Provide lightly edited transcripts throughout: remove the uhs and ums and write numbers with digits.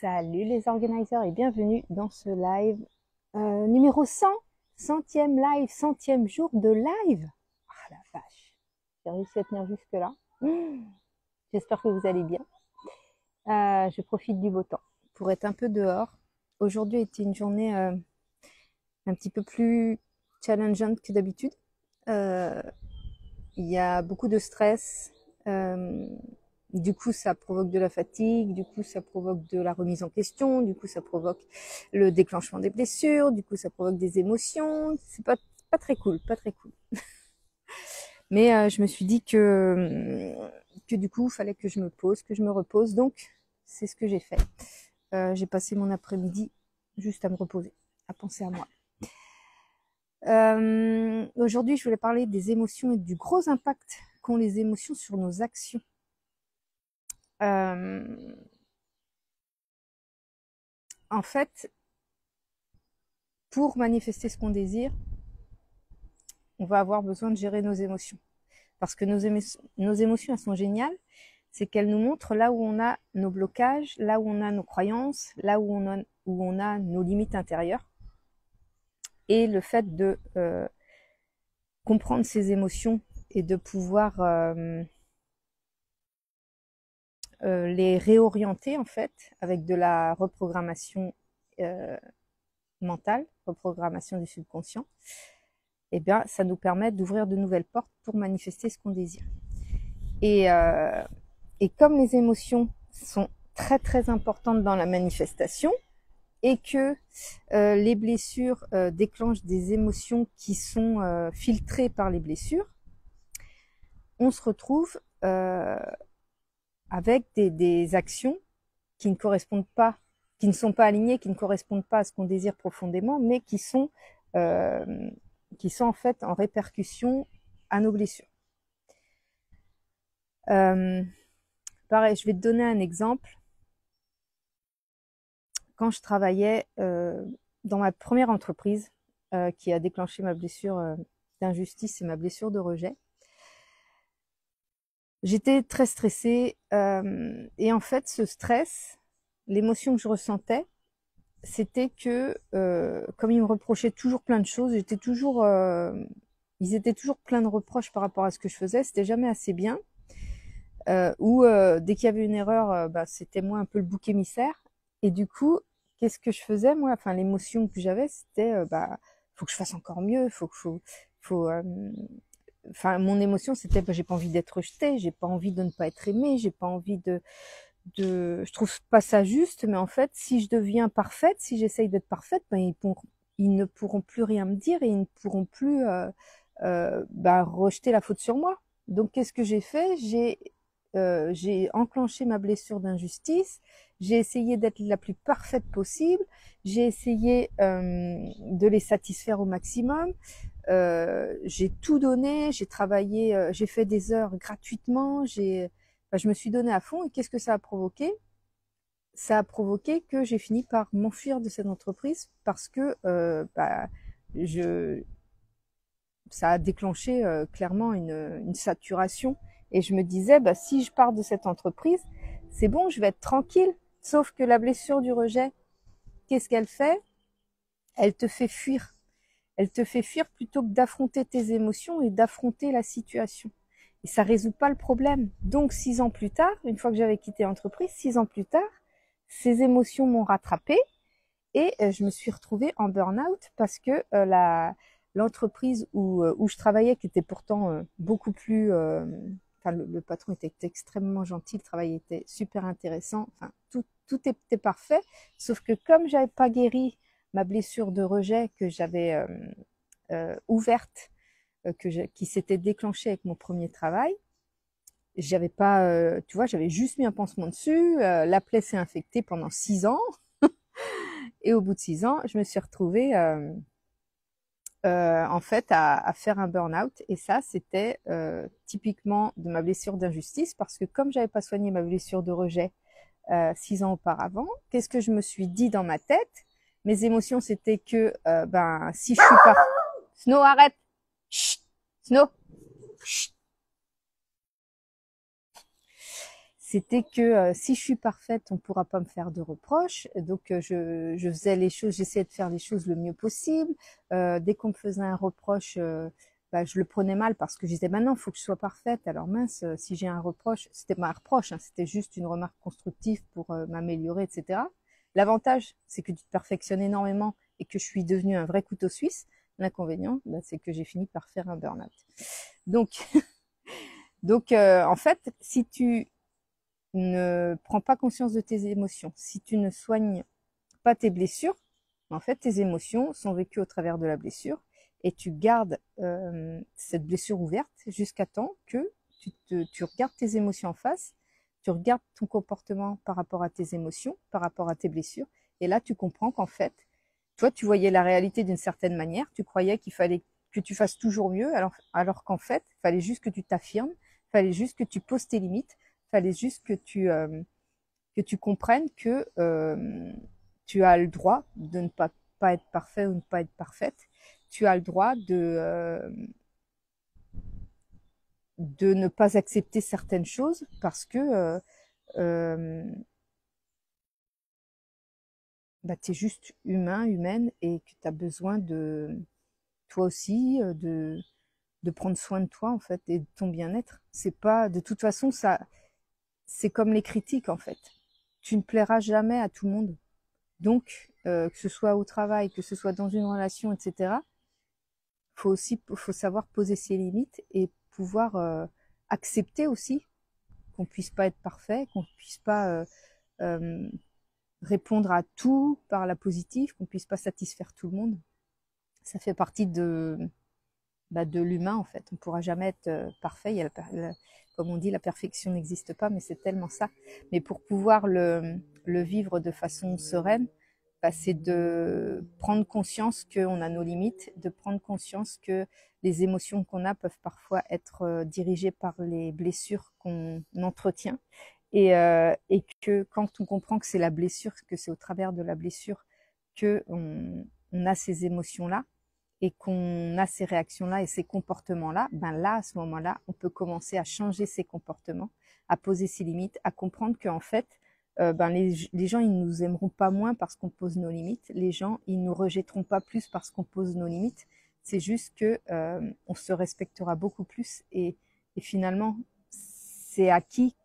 Salut les organisateurs et bienvenue dans ce live numéro 100, 100e live, 100e jour de live. Ah la vache, j'ai réussi à tenir jusque là. J'espère que vous allez bien. Je profite du beau temps pour être un peu dehors. Aujourd'hui était une journée un petit peu plus challengeante que d'habitude. Il y a beaucoup de stress. Du coup, ça provoque de la fatigue, du coup, ça provoque de la remise en question, du coup, ça provoque le déclenchement des blessures, du coup, ça provoque des émotions. C'est pas très cool, pas très cool. Mais je me suis dit que du coup, il fallait que je me pose, que je me repose. Donc, c'est ce que j'ai fait. J'ai passé mon après-midi juste à me reposer, à penser à moi. Aujourd'hui, je voulais parler des émotions et du gros impact qu'ont les émotions sur nos actions. En fait, pour manifester ce qu'on désire, on va avoir besoin de gérer nos émotions. Parce que nos émotions, elles sont géniales. C'est qu'elles nous montrent là où on a nos blocages, là où on a nos croyances, là où on a nos limites intérieures. Et le fait de comprendre ces émotions et de pouvoir les réorienter en fait avec de la reprogrammation mentale, reprogrammation du subconscient, eh bien, ça nous permet d'ouvrir de nouvelles portes pour manifester ce qu'on désire. Et comme les émotions sont très très importantes dans la manifestation et que les blessures déclenchent des émotions qui sont filtrées par les blessures, on se retrouve avec des actions qui ne correspondent pas, qui ne sont pas alignées, qui ne correspondent pas à ce qu'on désire profondément, mais qui sont en fait en répercussion à nos blessures. Pareil, je vais te donner un exemple. Quand je travaillais dans ma première entreprise qui a déclenché ma blessure d'injustice et ma blessure de rejet, j'étais très stressée et en fait ce stress, l'émotion que je ressentais, c'était que comme ils me reprochaient toujours plein de choses, ils étaient toujours pleins de reproches par rapport à ce que je faisais, c'était jamais assez bien. Ou dès qu'il y avait une erreur, c'était moi un peu le bouc émissaire. Et du coup, qu'est-ce que je faisais moi? Enfin, l'émotion que j'avais, c'était faut que je fasse encore mieux, enfin, mon émotion, c'était j'ai pas envie d'être rejetée, j'ai pas envie de ne pas être aimée, j'ai pas envie je trouve pas ça juste, mais en fait, si je deviens parfaite, si j'essaye d'être parfaite, ils ne pourront plus rien me dire et ils ne pourront plus rejeter la faute sur moi. Donc, qu'est-ce que j'ai fait? J'ai enclenché ma blessure d'injustice, j'ai essayé d'être la plus parfaite possible, j'ai essayé de les satisfaire au maximum, j'ai tout donné, j'ai travaillé, j'ai fait des heures gratuitement, je me suis donné à fond et qu'est-ce que ça a provoqué? Ça a provoqué que j'ai fini par m'enfuir de cette entreprise parce que ça a déclenché clairement une saturation et je me disais si je pars de cette entreprise, c'est bon, je vais être tranquille. Sauf que la blessure du rejet, qu'est-ce qu'elle fait? Elle te fait fuir. Elle te fait fuir plutôt que d'affronter tes émotions et d'affronter la situation. Et ça résout pas le problème. Donc 6 ans plus tard, une fois que j'avais quitté l'entreprise, 6 ans plus tard, ces émotions m'ont rattrapée et je me suis retrouvée en burn-out parce que l'entreprise où je travaillais, qui était pourtant beaucoup plus... Enfin, le patron était extrêmement gentil, le travail était super intéressant, enfin, tout était parfait, sauf que comme j'avais pas guéri ma blessure de rejet que j'avais ouverte, qui s'était déclenchée avec mon premier travail, j'avais pas, tu vois, j'avais juste mis un pansement dessus, la plaie s'est infectée pendant 6 ans, et au bout de 6 ans, je me suis retrouvée en fait à faire un burn-out, et ça c'était typiquement de ma blessure d'injustice, parce que comme j'avais pas soigné ma blessure de rejet 6 ans auparavant, qu'est-ce que je me suis dit dans ma tête? Mes émotions c'était que si je suis pas... Snow, arrête! Chut! Snow! Chut! c'était que si je suis parfaite, on pourra pas me faire de reproches. Donc je faisais les choses, j'essayais de faire les choses le mieux possible. Dès qu'on me faisait un reproche, bah, je le prenais mal parce que je disais, maintenant, il faut que je sois parfaite. Alors mince, si j'ai un reproche, c'était pas un reproche, hein, c'était juste une remarque constructive pour m'améliorer, etc. L'avantage, c'est que tu te perfectionnes énormément et que je suis devenue un vrai couteau suisse. L'inconvénient, bah, c'est que j'ai fini par faire un burn-out. Donc, en fait, si tu ne prends pas conscience de tes émotions, si tu ne soignes pas tes blessures, en fait, tes émotions sont vécues au travers de la blessure et tu gardes cette blessure ouverte jusqu'à temps que tu regardes tes émotions en face, tu regardes ton comportement par rapport à tes émotions, par rapport à tes blessures, et là, tu comprends qu'en fait, toi, tu voyais la réalité d'une certaine manière, tu croyais qu'il fallait que tu fasses toujours mieux, alors qu'en fait, il fallait juste que tu t'affirmes, il fallait juste que tu poses tes limites, il fallait juste que tu comprennes que tu as le droit de ne pas être parfait ou ne pas être parfaite. Tu as le droit de ne pas accepter certaines choses parce que euh, bah, tu es juste humain, humaine et que tu as besoin de toi aussi de prendre soin de toi en fait et de ton bien-être. C'est pas de toute façon ça c'est comme les critiques en fait. Tu ne plairas jamais à tout le monde. Donc que ce soit au travail, que ce soit dans une relation, etc. Faut savoir poser ses limites et pouvoir accepter aussi qu'on puisse pas être parfait, qu'on puisse pas euh, répondre à tout par la positive, qu'on puisse pas satisfaire tout le monde. Ça fait partie de l'humain en fait. On ne pourra jamais être parfait. Il y a comme on dit, la perfection n'existe pas, mais c'est tellement ça. Mais pour pouvoir le vivre de façon sereine, bah, c'est de prendre conscience qu'on a nos limites, de prendre conscience que les émotions qu'on a peuvent parfois être dirigées par les blessures qu'on entretient et que quand on comprend que c'est la blessure, que c'est au travers de la blessure que on a ces émotions-là, et qu'on a ces réactions-là et ces comportements-là, ben là, à ce moment-là, on peut commencer à changer ses comportements, à poser ses limites, à comprendre qu'en fait, ben les gens, ils nous aimeront pas moins parce qu'on pose nos limites. Les gens, ils nous rejetteront pas plus parce qu'on pose nos limites. C'est juste que on se respectera beaucoup plus et finalement, c'est à qui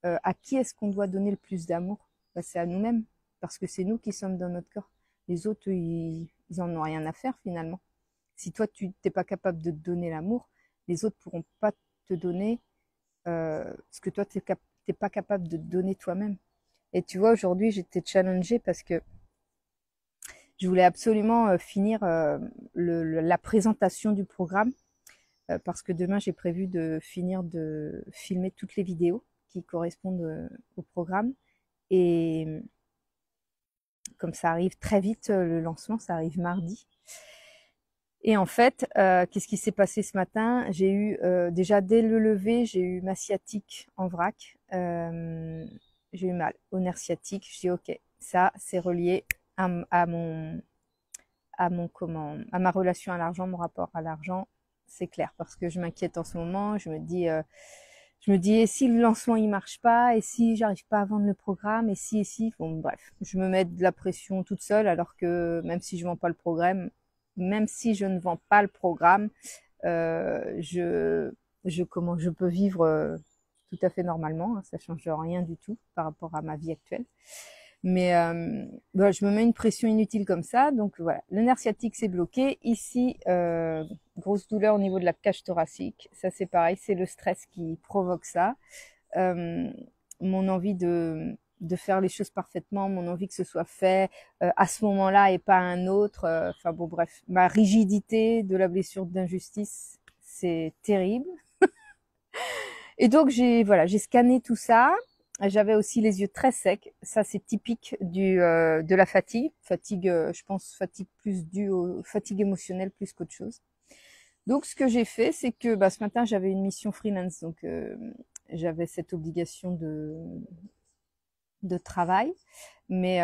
est-ce qu'on doit donner le plus d'amour? Ben, c'est à nous-mêmes parce que c'est nous qui sommes dans notre corps. Les autres, ils en ont rien à faire finalement. Si toi, tu n'es pas capable de te donner l'amour, les autres pourront pas te donner ce que toi, tu n'es pas capable de te donner toi-même. Et tu vois, aujourd'hui, j'étais challengée parce que je voulais absolument finir la présentation du programme parce que demain, j'ai prévu de finir de filmer toutes les vidéos qui correspondent au programme. Et comme ça arrive très vite, le lancement, ça arrive mardi. Et en fait, qu'est-ce qui s'est passé ce matin? J'ai eu déjà dès le lever, j'ai eu ma sciatique en vrac. J'ai eu mal au nerf sciatique. Je dis ok, ça c'est relié à à ma relation à l'argent, mon rapport à l'argent, c'est clair parce que je m'inquiète en ce moment. Je me dis et si le lancement il marche pas, et si j'arrive pas à vendre le programme, et si, bon bref, je me mets de la pression toute seule alors que même si je vends pas le programme, même si je ne vends pas le programme, euh, je je peux vivre tout à fait normalement, hein, ça change rien du tout par rapport à ma vie actuelle. Mais voilà, je me mets une pression inutile comme ça. Donc voilà, le nerf sciatique c'est bloqué. Ici, grosse douleur au niveau de la cage thoracique. Ça c'est pareil, c'est le stress qui provoque ça. Euh, mon envie de faire les choses parfaitement, mon envie que ce soit fait à ce moment-là et pas à un autre. Enfin bon bref, ma rigidité de la blessure d'injustice, c'est terrible. Et donc j'ai scanné tout ça. J'avais aussi les yeux très secs. Ça c'est typique de la fatigue. Fatigue, je pense fatigue plus due aux fatigue émotionnelle plus qu'autre chose. Donc ce que j'ai fait, c'est que bah, ce matin j'avais une mission freelance, donc j'avais cette obligation de travail. Mais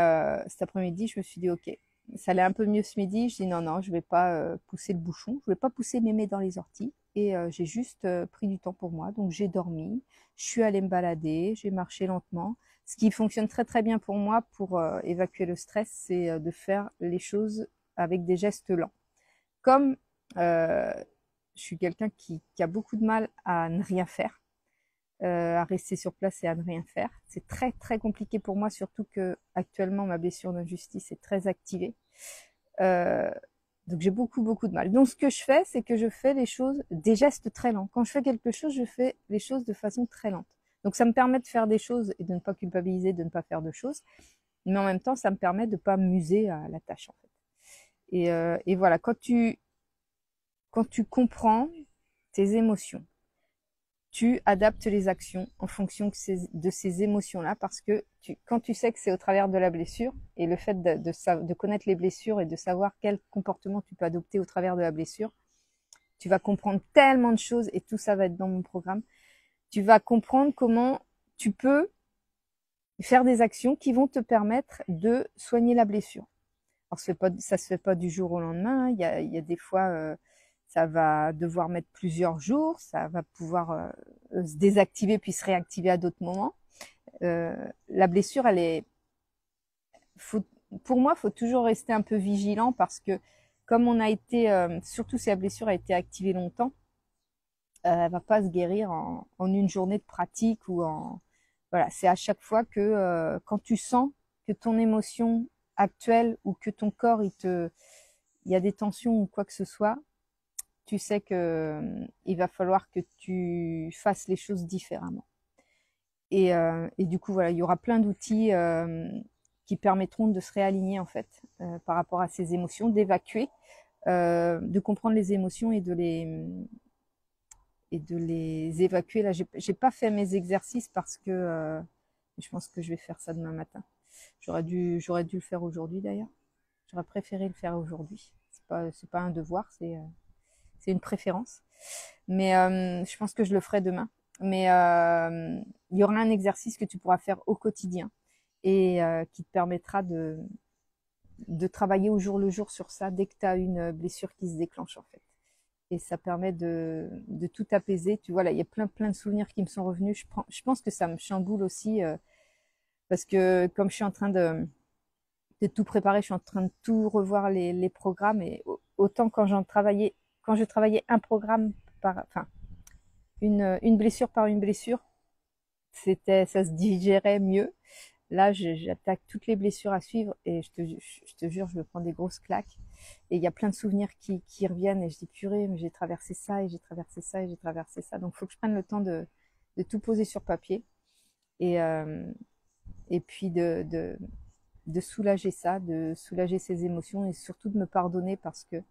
cet après-midi, je me suis dit ok, ça allait un peu mieux ce midi. Je dis non, non, je vais pas pousser le bouchon, je vais pas pousser mémé dans les orties. Et j'ai juste pris du temps pour moi. Donc j'ai dormi, je suis allée me balader, j'ai marché lentement. Ce qui fonctionne très très bien pour moi pour évacuer le stress, c'est de faire les choses avec des gestes lents. Comme je suis quelqu'un qui a beaucoup de mal à ne rien faire, à rester sur place et à ne rien faire. C'est très très compliqué pour moi, surtout que actuellement ma blessure d'injustice est très activée. Euh, donc j'ai beaucoup de mal. Donc ce que je fais, c'est que je fais les choses, des gestes très lents. Quand je fais quelque chose, je fais les choses de façon très lente. Donc ça me permet de faire des choses et de ne pas culpabiliser, de ne pas faire de choses. Mais en même temps, ça me permet de ne pas m'user à la tâche en fait. Et voilà, quand tu comprends tes émotions, tu adaptes les actions en fonction de ces émotions-là, parce que quand tu sais que c'est au travers de la blessure, et le fait de connaître les blessures et de savoir quel comportement tu peux adopter au travers de la blessure, tu vas comprendre tellement de choses, et tout ça va être dans mon programme. Tu vas comprendre comment tu peux faire des actions qui vont te permettre de soigner la blessure. Alors ça se fait pas du jour au lendemain, hein. Il y a des fois ça va devoir mettre plusieurs jours, ça va pouvoir se désactiver puis se réactiver à d'autres moments. La blessure, pour moi, faut toujours rester un peu vigilant, parce que comme on a été, surtout si la blessure a été activée longtemps, elle va pas se guérir en une journée de pratique ou voilà. C'est à chaque fois que quand tu sens que ton émotion actuelle ou que ton corps il y a des tensions ou quoi que ce soit, tu sais que il va falloir que tu fasses les choses différemment. Et du coup, voilà, il y aura plein d'outils qui permettront de se réaligner en fait par rapport à ces émotions, d'évacuer, de comprendre les émotions et de les évacuer. Là, j'ai pas fait mes exercices parce que je pense que je vais faire ça demain matin. J'aurais dû le faire aujourd'hui d'ailleurs. J'aurais préféré le faire aujourd'hui. C'est pas un devoir, c'est une préférence. Mais je pense que je le ferai demain. Mais il y aura un exercice que tu pourras faire au quotidien et qui te permettra de travailler au jour le jour sur ça dès que tu as une blessure qui se déclenche en fait. Et ça permet de tout apaiser. Tu vois, là, il y a plein de souvenirs qui me sont revenus. Je pense que ça me chamboule aussi parce que comme je suis en train de tout préparer, je suis en train de tout revoir les programmes, et autant quand je travaillais un programme enfin, une blessure par une blessure, ça se digérait mieux. Là, j'attaque toutes les blessures à suivre et je te jure, je me prends des grosses claques. Et il y a plein de souvenirs qui reviennent et je dis purée, mais j'ai traversé ça et j'ai traversé ça et j'ai traversé ça. Donc, il faut que je prenne le temps de tout poser sur papier et, et puis de soulager ça, de soulager ces émotions et surtout de me pardonner, parce que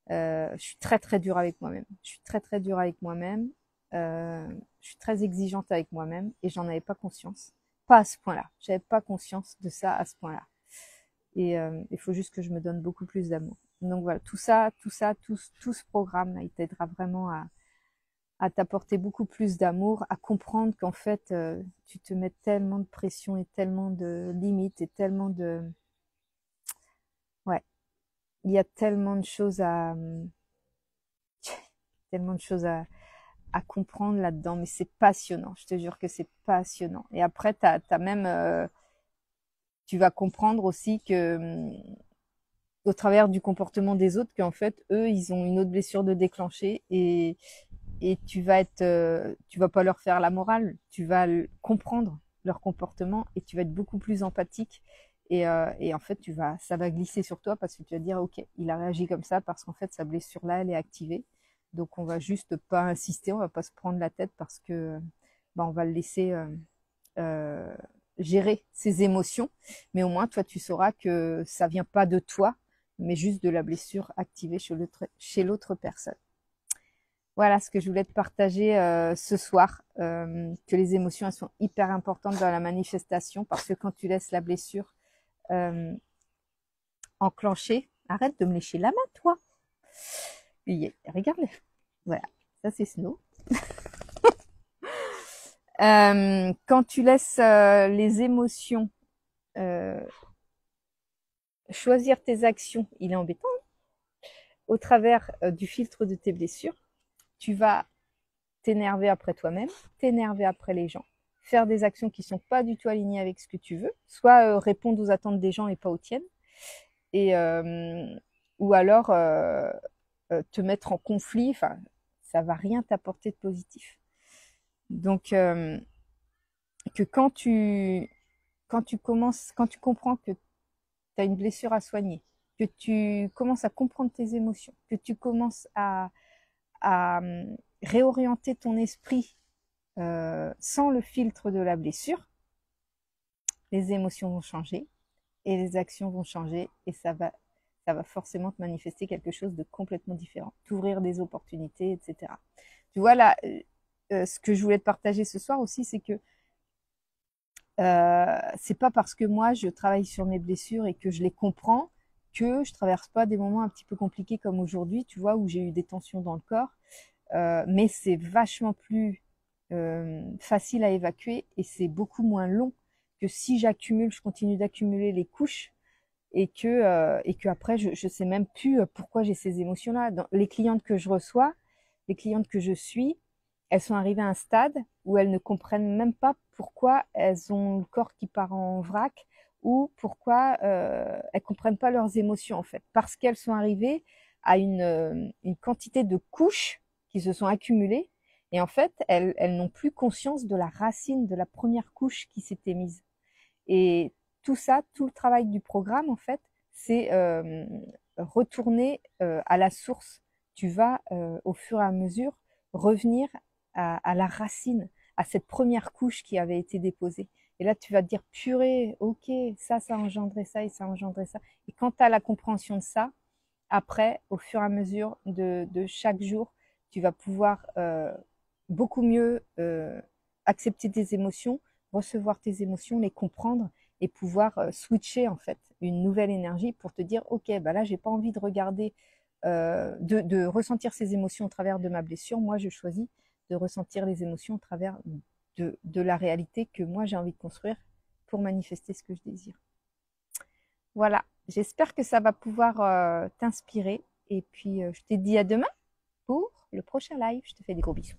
je suis très dure avec moi-même. Je suis très dure avec moi-même. Je suis très exigeante avec moi-même et j'en avais pas conscience. Pas à ce point-là. J'avais pas conscience de ça à ce point-là. Et il faut juste que je me donne beaucoup plus d'amour. Donc voilà, tout ce programme, il t'aidera vraiment à t'apporter beaucoup plus d'amour, à comprendre qu'en fait, tu te mets tellement de pression et tellement de limites et ouais, il y a tellement de choses à comprendre là-dedans, mais c'est passionnant. Je te jure que c'est passionnant. Et après, tu vas comprendre aussi que, au travers du comportement des autres, qu'en fait, eux, ils ont une autre blessure de déclencher, et tu vas pas leur faire la morale, tu vas comprendre leur comportement et tu vas être beaucoup plus empathique. Et en fait, ça va glisser sur toi, parce que tu vas dire, ok, il a réagi comme ça parce qu'en fait, sa blessure là, elle est activée. Donc, on va juste pas insister, on va pas se prendre la tête, parce que, bah, on va le laisser euh, gérer ses émotions. Mais au moins, toi, tu sauras que ça vient pas de toi, mais juste de la blessure activée chez l'autre personne. Voilà ce que je voulais te partager ce soir, que les émotions, elles sont hyper importantes dans la manifestation, parce que quand tu laisses la blessure enclencher, arrête de me lécher la main, toi. Regarde, voilà, ça c'est Snow. Quand tu laisses les émotions choisir tes actions, il est embêtant. Au travers du filtre de tes blessures, tu vas t'énerver après toi-même, t'énerver après les gens, faire des actions qui sont pas du tout alignées avec ce que tu veux, soit répondre aux attentes des gens et pas aux tiennes, et ou alors te mettre en conflit. Enfin, ça va rien t'apporter de positif. Donc que quand tu comprends que tu as une blessure à soigner, que tu commences à comprendre tes émotions, que tu commences à réorienter ton esprit sans le filtre de la blessure, les émotions vont changer et les actions vont changer et ça va forcément te manifester quelque chose de complètement différent, t'ouvrir des opportunités, etc. Tu vois là, ce que je voulais te partager ce soir aussi, c'est que c'est pas parce que moi je travaille sur mes blessures et que je les comprends que je traverse pas des moments un petit peu compliqués comme aujourd'hui, tu vois, où j'ai eu des tensions dans le corps. Mais c'est vachement plus facile à évacuer et c'est beaucoup moins long que si je continue d'accumuler les couches et que après je sais même plus pourquoi j'ai ces émotions-là. Dans les clientes que je reçois, les clientes que je suis, elles sont arrivées à un stade où elles ne comprennent même pas pourquoi elles ont le corps qui part en vrac ou pourquoi elles comprennent pas leurs émotions en fait, parce qu'elles sont arrivées à une quantité de couches qui se sont accumulées et en fait elles n'ont plus conscience de la racine de la première couche qui s'était mise. Et tout ça, tout le travail du programme, en fait, c'est retourner à la source. Tu vas, au fur et à mesure, revenir à la racine, à cette première couche qui avait été déposée. Et là, tu vas te dire, purée, ok, ça a engendré ça et ça a engendré ça. Et quand tu as la compréhension de ça, après, au fur et à mesure de chaque jour, tu vas pouvoir beaucoup mieux accepter tes émotions, recevoir tes émotions, les comprendre et pouvoir switcher en fait une nouvelle énergie pour te dire ok, bah là j'ai pas envie de regarder, de ressentir ces émotions au travers de ma blessure. Moi, je choisis de ressentir les émotions au travers de la réalité que moi j'ai envie de construire pour manifester ce que je désire. Voilà, j'espère que ça va pouvoir t'inspirer et puis je te dis à demain pour le prochain live. Je te fais des gros bisous.